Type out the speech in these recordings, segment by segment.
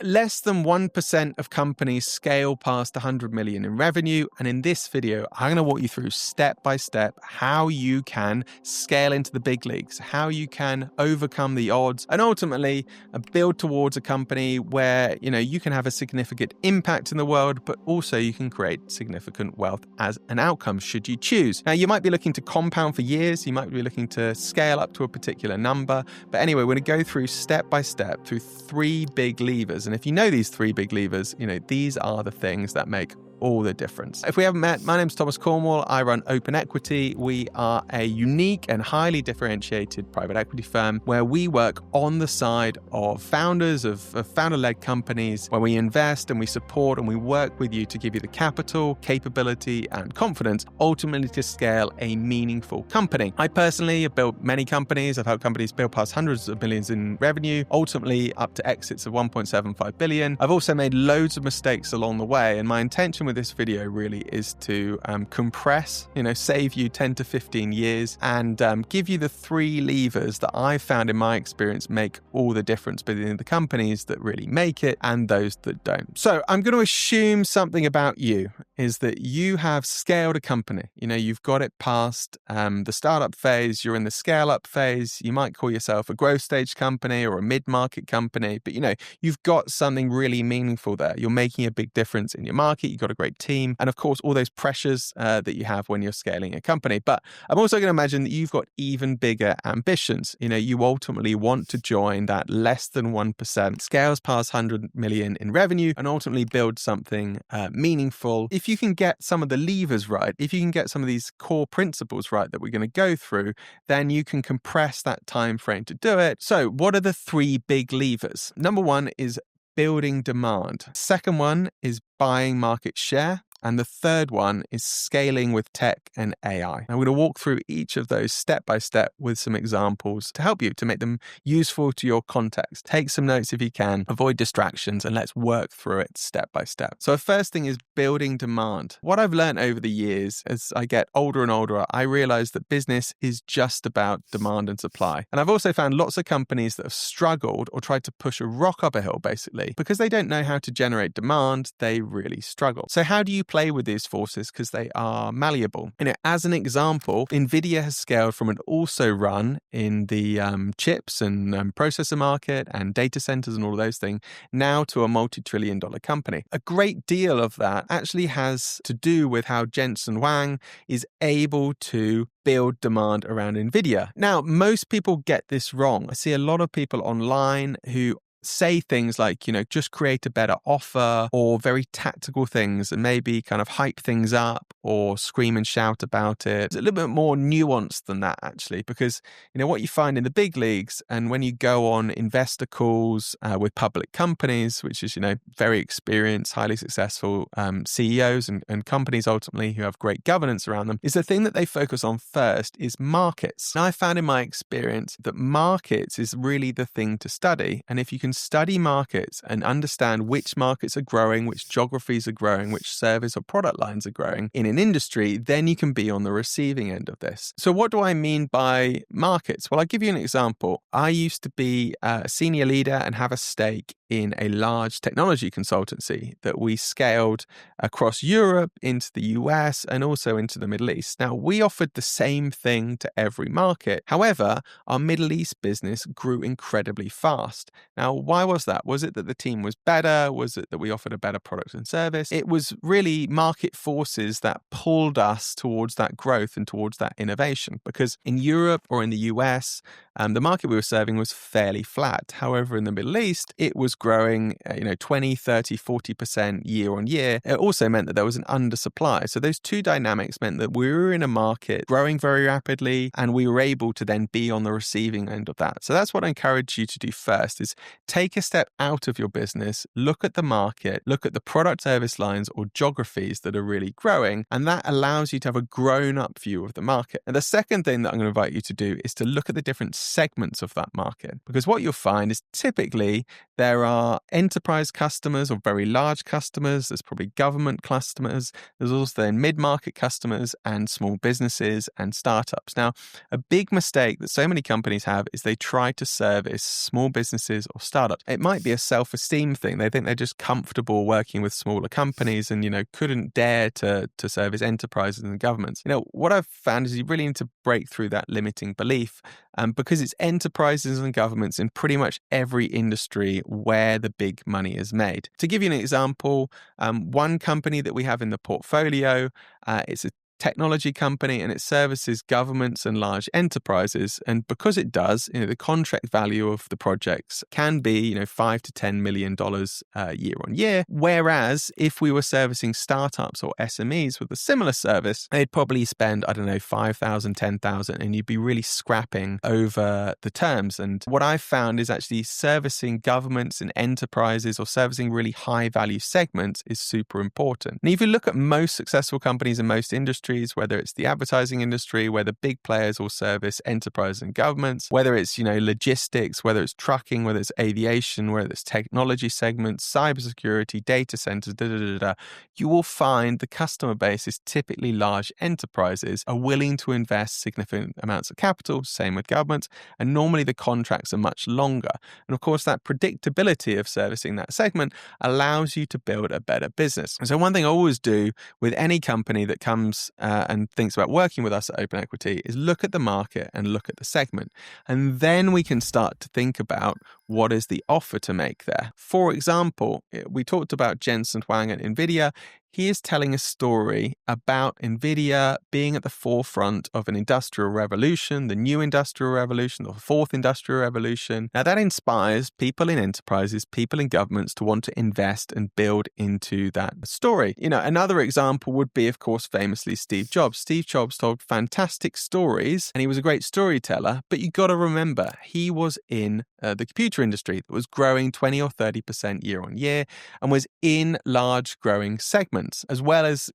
Less than 1% of companies scale past 100 million in revenue. And in this video, I'm going to walk you through step by step how you can scale into the big leagues, how you can overcome the odds, and ultimately build towards a company where, you can have a significant impact in the world, but also you can create significant wealth as an outcome should you choose. Now, you might be looking to compound for years. You might be looking to scale up to a particular number. But anyway, we're going to go through step by step through 3 big levers. And if you know these 3 big levers, these are the things that make all the difference. If we haven't met, my name's Thomas Cornwall. I run Open Equity. We are a unique and highly differentiated private equity firm where we work on the side of founders of founder-led companies, where we invest and we support and we work with you to give you the capital, capability, and confidence, ultimately to scale a meaningful company. I personally have built many companies. I've helped companies build past hundreds of millions in revenue, ultimately up to exits of 1.75 billion. I've also made loads of mistakes along the way, and my intention with this video really is to compress, save you 10 to 15 years and give you the 3 levers that I've found in my experience make all the difference between the companies that really make it and those that don't. So I'm going to assume something about you is that you have scaled a company. You've got it past the startup phase, you're in the scale up phase. You might call yourself a growth stage company or a mid-market company, but you've got something really meaningful there. You're making a big difference in your market. You've got a great team, and of course all those pressures that you have when you're scaling a company. But I'm also going to imagine that you've got even bigger ambitions. You ultimately want to join that less than 1%, scales past 100 million in revenue, and ultimately build something meaningful. If you can get some of the levers right, if you can get some of these core principles right that we're going to go through, then you can compress that time frame to do it. So what are the 3 big levers? Number 1 is building demand. Second one is buying market share. And the third one is scaling with tech and AI. I'm going to walk through each of those step by step with some examples to help you to make them useful to your context. Take some notes if you can, avoid distractions, and let's work through it step by step. So the first thing is building demand. What I've learned over the years as I get older and older, I realize that business is just about demand and supply. And I've also found lots of companies that have struggled or tried to push a rock up a hill, basically, because they don't know how to generate demand. They really struggle. So how do you play with these forces? Because they are malleable. As an example, NVIDIA has scaled from an also run in the chips and processor market and data centers and all of those things now to a multi-trillion-dollar company. A great deal of that actually has to do with how Jensen Huang is able to build demand around NVIDIA. Now, most people get this wrong. I see a lot of people online who say things like, just create a better offer, or very tactical things and maybe kind of hype things up or scream and shout about it. It's a little bit more nuanced than that, actually, because, what you find in the big leagues and when you go on investor calls with public companies, which is, very experienced, highly successful CEOs and companies ultimately who have great governance around them, is the thing that they focus on first is markets. And I found in my experience that markets is really the thing to study. And if you can study markets and understand which markets are growing, which geographies are growing, which service or product lines are growing in an industry, then you can be on the receiving end of this. So what do I mean by markets? Well, I'll give you an example. I used to be a senior leader and have a stake in a large technology consultancy that we scaled across Europe, into the US, and also into the Middle East. Now, we offered the same thing to every market. However, our Middle East business grew incredibly fast. Now, why was that? Was it that the team was better? Was it that we offered a better product and service? It was really market forces that pulled us towards that growth and towards that innovation. Because in Europe or in the US, the market we were serving was fairly flat. However, in the Middle East, it was growing 20, 30, 40% year on year. It also meant that there was an undersupply. So those two dynamics meant that we were in a market growing very rapidly, and we were able to then be on the receiving end of that. So that's what I encourage you to do first, is take a step out of your business, look at the market, look at the product service lines or geographies that are really growing, And that allows you to have a grown-up view of the market. And the second thing that I'm going to invite you to do is to look at the different segments of that market. Because what you'll find is typically there are enterprise customers or very large customers. There's probably government customers. There's also then mid-market customers and small businesses and startups. Now, a big mistake that so many companies have is they try to service small businesses or startups. It might be a self-esteem thing. They think they're just comfortable working with smaller companies and, couldn't dare to service enterprises and governments. What I've found is you really need to break through that limiting belief because it's enterprises and governments in pretty much every industry where the big money is made. To give you an example, one company that we have in the portfolio, it's a technology company and it services governments and large enterprises. And because it does, the contract value of the projects can be, $5 to $10 million year on year. Whereas if we were servicing startups or SMEs with a similar service, they'd probably spend, $5,000, $10,000, and you'd be really scrapping over the terms. And what I've found is actually servicing governments and enterprises or servicing really high value segments is super important. And if you look at most successful companies in most industries, whether it's the advertising industry, where the big players will service enterprise and governments, whether it's, logistics, whether it's trucking, whether it's aviation, whether it's technology segments, cybersecurity, data centers, you will find the customer base is typically large enterprises are willing to invest significant amounts of capital, same with governments, and normally the contracts are much longer. And of course, that predictability of servicing that segment allows you to build a better business. And so one thing I always do with any company that comes and thinks about working with us at Open Equity is look at the market and look at the segment. And then we can start to think about what is the offer to make there. For example, we talked about Jensen Huang at NVIDIA. He is telling a story about NVIDIA being at the forefront of an industrial revolution, the new industrial revolution, the fourth industrial revolution. Now that inspires people in enterprises, people in governments to want to invest and build into that story. Another example would be, of course, famously Steve Jobs. Steve Jobs told fantastic stories and he was a great storyteller, but you got to remember, he was in the computer industry that was growing 20 or 30% year on year and was in large growing segments. As well as,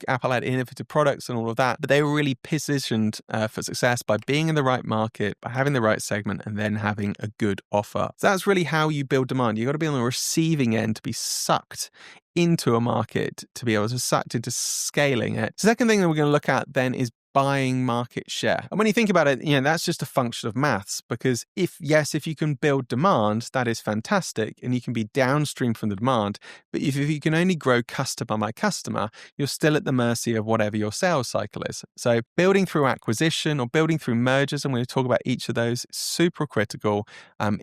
Apple had innovative products and all of that, but they were really positioned for success by being in the right market, by having the right segment, and then having a good offer. So that's really how you build demand. You've got to be on the receiving end to be sucked into a market, to be able to sucked into scaling it. The second thing that we're going to look at then is buying market share. And when you think about it, that's just a function of maths, because if you can build demand, that is fantastic and you can be downstream from the demand. But if you can only grow customer by customer, you're still at the mercy of whatever your sales cycle is. So building through acquisition or building through mergers, I'm going to talk about each of those, is super critical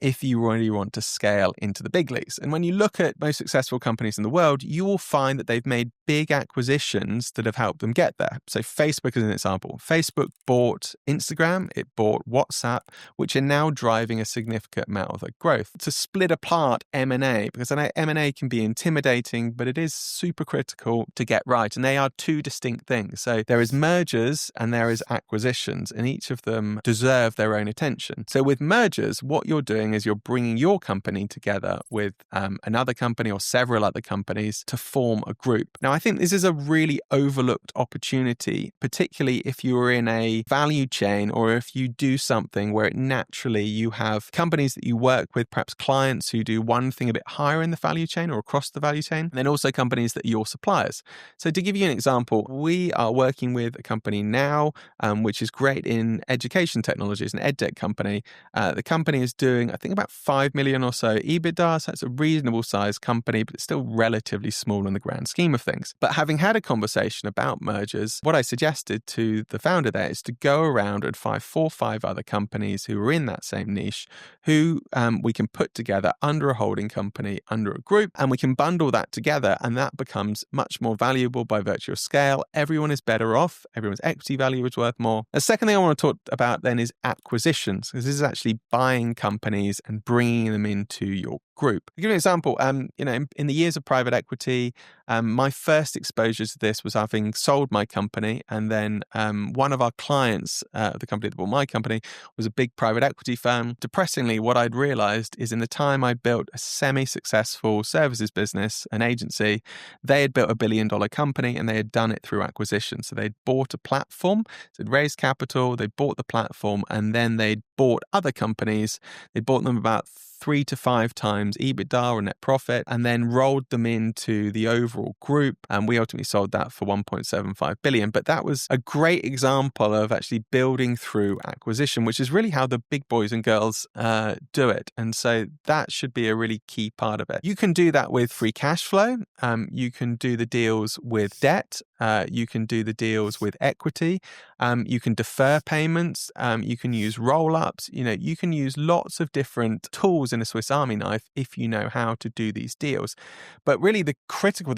if you really want to scale into the big leagues. And when you look at most successful companies in the world, you will find that they've made big acquisitions that have helped them get there. So Facebook is an example. Facebook bought Instagram, it bought WhatsApp, which are now driving a significant amount of their growth. To split apart M&A, because I know M&A can be intimidating, but it is super critical to get right. And they are two distinct things. So there is mergers and there is acquisitions, and each of them deserve their own attention. So with mergers, what you're doing is you're bringing your company together with another company or several other companies to form a group. Now, I think this is a really overlooked opportunity, particularly if you are in a value chain or if you do something where naturally you have companies that you work with, perhaps clients who do one thing a bit higher in the value chain or across the value chain, and then also companies that are your suppliers. So to give you an example, we are working with a company now, which is great in education technologies, an edtech company. The company is doing, I think, about 5 million or so EBITDA. So it's a reasonable sized company, but it's still relatively small in the grand scheme of things. But having had a conversation about mergers, what I suggested to the founder there is to go around and find 4 or 5 other companies who are in that same niche who we can put together under a holding company, under a group, and we can bundle that together, and that becomes much more valuable by virtue of scale. Everyone is better off. Everyone's equity value is worth more. The second thing I want to talk about then is acquisitions, because this is actually buying companies and bringing them into your group. To give you an example, in the years of private equity, my first exposure to this was having sold my company, and then one of our clients, the company that bought my company, was a big private equity firm. Depressingly, what I'd realized is in the time I built a semi-successful services business, an agency, they had built $1 billion company and they had done it through acquisition. So they'd bought a platform, so they'd raised capital, they bought the platform, and then they'd bought other companies. They bought them about 3 to 5 times EBITDA or net profit, and then rolled them into the overall group. And we ultimately sold that for 1.75 billion. But that was a great example of actually building through acquisition, which is really how the big boys and girls do it. And so that should be a really key part of it. You can do that with free cash flow. You can do the deals with debt. You can do the deals with equity. You can defer payments. You can use roll-ups. You can use lots of different tools in a Swiss Army knife if you know how to do these deals. But really the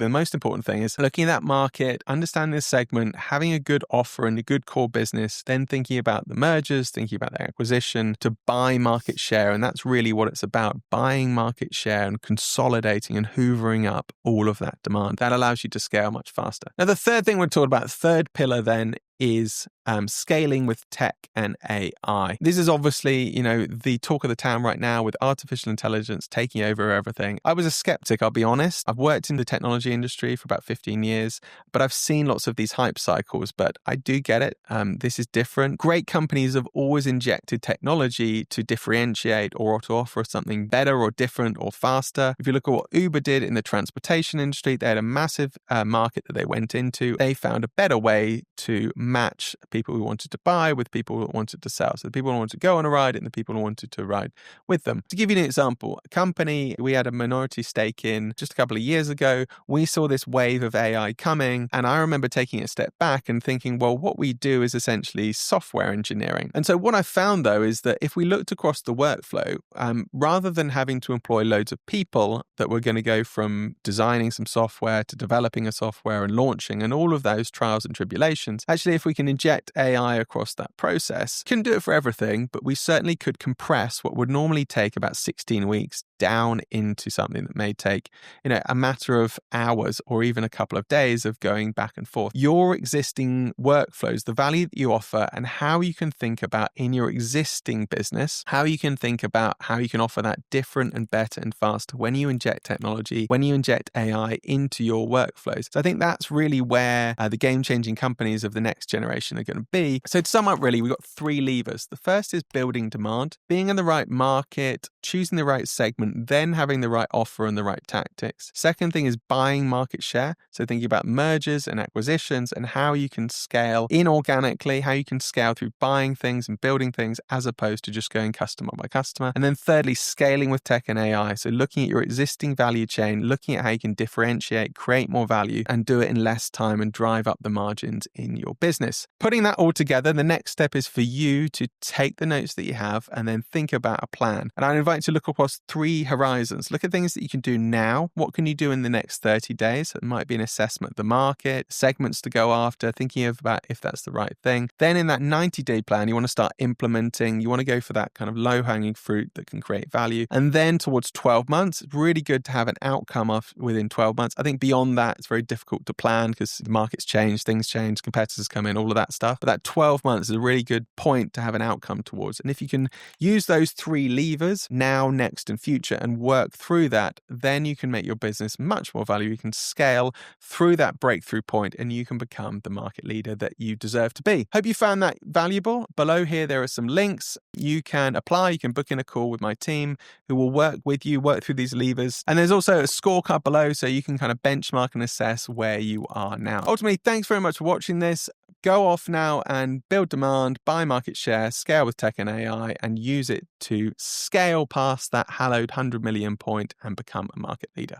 most important thing is looking at that market, understanding this segment, having a good offer and a good core business, then thinking about the mergers, thinking about the acquisition to buy market share. And that's really what it's about, buying market share and consolidating and hoovering up all of that demand. That allows you to scale much faster. Now, the third thing we're talking about, third pillar then, is scaling with tech and AI. This is obviously, the talk of the town right now with artificial intelligence taking over everything. I was a skeptic, I'll be honest. I've worked in the technology industry for about 15 years, but I've seen lots of these hype cycles, but I do get it. This is different. Great companies have always injected technology to differentiate or to offer something better or different or faster. If you look at what Uber did in the transportation industry, they had a massive market that they went into. They found a better way to match people who wanted to buy with people who wanted to sell. So the people who wanted to go on a ride and the people who wanted to ride with them. To give you an example, a company we had a minority stake in just a couple of years ago, we saw this wave of AI coming, and I remember taking a step back and thinking, well, what we do is essentially software engineering. And so what I found though is that if we looked across the workflow, rather than having to employ loads of people that were going to go from designing some software to developing a software and launching and all of those trials and tribulations, actually if we can inject AI across that process, can do it for everything, but we certainly could compress what would normally take about 16 weeks down into something that may take, a matter of hours or even a couple of days of going back and forth. Your existing workflows, the value that you offer and how you can think about in your existing business, how you can think about how you can offer that different and better and faster when you inject technology, when you inject AI into your workflows. So I think that's really where the game-changing companies of the next generation are going to be. So to sum up, really, we've got 3 levers. The first is building demand, being in the right market, choosing the right segment, then having the right offer and the right tactics. Second thing is buying market share. So thinking about mergers and acquisitions and how you can scale inorganically, how you can scale through buying things and building things as opposed to just going customer by customer. And then thirdly, scaling with tech and AI. So looking at your existing value chain, looking at how you can differentiate, create more value and do it in less time and drive up the margins in your business. Putting that all together, the next step is for you to take the notes that you have and then think about a plan. And I invite you to look across 3 horizons. Look at things that you can do now. What can you do in the next 30 days? It might be an assessment of the market, segments to go after, thinking about if that's the right thing. Then in that 90-day plan, you want to start implementing. You want to go for that kind of low-hanging fruit that can create value. And then towards 12 months, it's really good to have an outcome within 12 months. I think beyond that, it's very difficult to plan because the markets change, things change, competitors come in, all of that stuff. But that 12 months is a really good point to have an outcome towards. And if you can use those 3 levers, now, next, and future, and work through that, then you can make your business much more value. You can scale through that breakthrough point and you can become the market leader that you deserve to be. Hope you found that valuable. Below here, there are some links. You can apply, you can book in a call with my team who will work with you, work through these levers. And there's also a scorecard below so you can kind of benchmark and assess where you are now. Ultimately, thanks very much for watching this. Go off now and build demand, buy market share, scale with tech and AI, and use it to scale past that hallowed 100 million point and become a market leader.